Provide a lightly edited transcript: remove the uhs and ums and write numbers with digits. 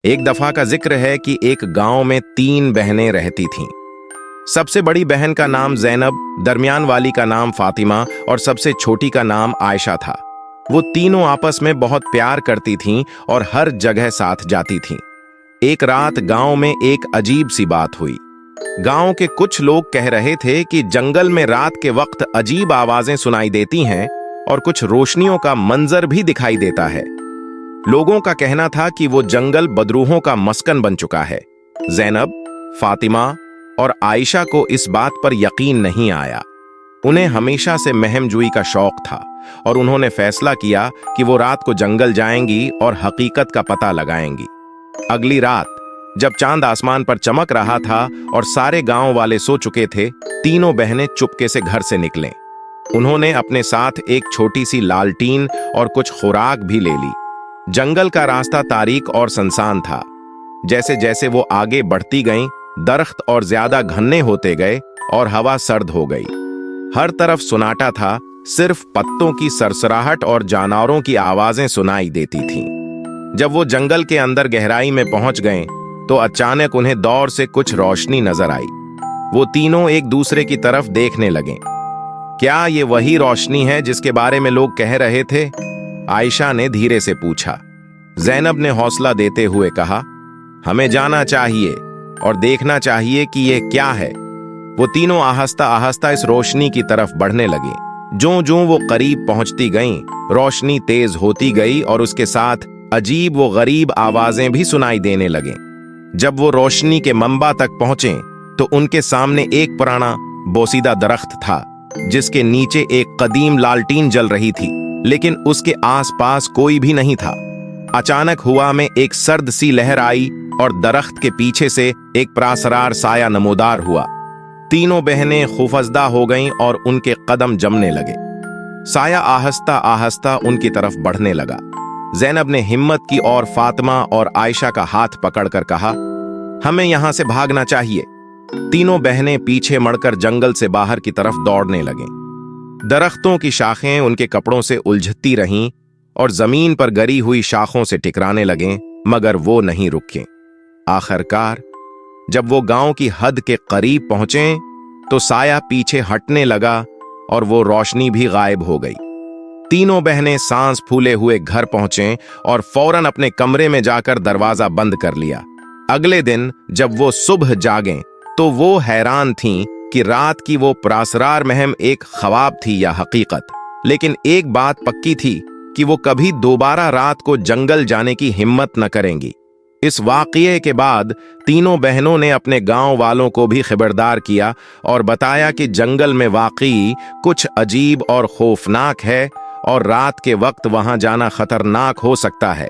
एक दफा का जिक्र है कि एक गांव में 3 बहनें रहती थीं। सबसे बड़ी बहन का नाम जैनब, दरमियान वाली का नाम फातिमा और सबसे छोटी का नाम आयशा था। वो तीनों आपस में बहुत प्यार करती थीं और हर जगह साथ जाती थीं। एक रात गांव में एक अजीब सी बात हुई। गांव के कुछ लोग कह रहे थे कि जंगल में रात के वक्त अजीब आवाजें सुनाई देती हैं और कुछ रोशनियों का मंजर भी दिखाई देता है। लोगों का कहना था कि वो जंगल बदरूहों का मस्कन बन चुका है। जैनब, फातिमा और आयशा को इस बात पर यकीन नहीं आया। उन्हें हमेशा से महमजूई का शौक था और उन्होंने फैसला किया कि वो रात को जंगल जाएंगी और हकीकत का पता लगाएंगी। अगली रात जब चांद आसमान पर चमक रहा था और सारे गांव वाले सो चुके थे, तीनों बहनें चुपके से घर से निकलें। उन्होंने अपने साथ एक छोटी सी लालटीन और कुछ खुराक भी ले ली। जंगल का रास्ता तारीक और सुनसान था। जैसे जैसे वो आगे बढ़ती गईं, दरख्त और ज्यादा घने होते गए और हवा सर्द हो गई। हर तरफ सुनाटा था, सिर्फ पत्तों की सरसराहट और जानवरों की आवाजें सुनाई देती थीं। जब वो जंगल के अंदर गहराई में पहुंच गए तो अचानक उन्हें दौर से कुछ रोशनी नजर आई। वो तीनों एक दूसरे की तरफ देखने लगे। क्या ये वही रोशनी है जिसके बारे में लोग कह रहे थे? आयशा ने धीरे से पूछा। जैनब ने हौसला देते हुए कहा, हमें जाना चाहिए और देखना चाहिए कि यह क्या है। वो तीनों आहिस्ता आहिस्ता इस रोशनी की तरफ बढ़ने लगे। ज्यों-ज्यों वो करीब पहुंचती गईं, रोशनी तेज होती गई और उसके साथ अजीब व गरीब आवाजें भी सुनाई देने लगे। जब वो रोशनी के मंबा तक पहुंचे तो उनके सामने एक पुराना बोसीदा दरख्त था जिसके नीचे एक कदीम लालटीन जल रही थी, लेकिन उसके आसपास कोई भी नहीं था। अचानक हवा में एक सर्द सी लहर आई और दरख्त के पीछे से एक प्रासरार साया नमोदार हुआ। तीनों बहनें खौफजदा हो गईं और उनके कदम जमने लगे। साया आहिस्ता आहिस्ता उनकी तरफ बढ़ने लगा। जैनब ने हिम्मत की और फातिमा और आयशा का हाथ पकड़कर कहा, हमें यहां से भागना चाहिए। तीनों बहनें पीछे मुड़कर जंगल से बाहर की तरफ दौड़ने लगीं। दरख्तों की शाखें उनके कपड़ों से उलझती रहीं और जमीन पर गरी हुई शाखों से टकराने लगें, मगर वो नहीं रुके। आखिरकार जब वो गांव की हद के करीब पहुंचे तो साया पीछे हटने लगा और वो रोशनी भी गायब हो गई। तीनों बहनें सांस फूले हुए घर पहुंचे और फौरन अपने कमरे में जाकर दरवाजा बंद कर लिया। अगले दिन जब वो सुबह जागें तो वो हैरान थीं कि रात की वो प्रासरार महम एक ख्वाब थी या हकीकत। लेकिन एक बात पक्की थी कि वो कभी दोबारा रात को जंगल जाने की हिम्मत न करेंगी। इस वाकये के बाद तीनों बहनों ने अपने गांव वालों को भी खबरदार किया और बताया कि जंगल में वाकई कुछ अजीब और खौफनाक है और रात के वक्त वहां जाना खतरनाक हो सकता है।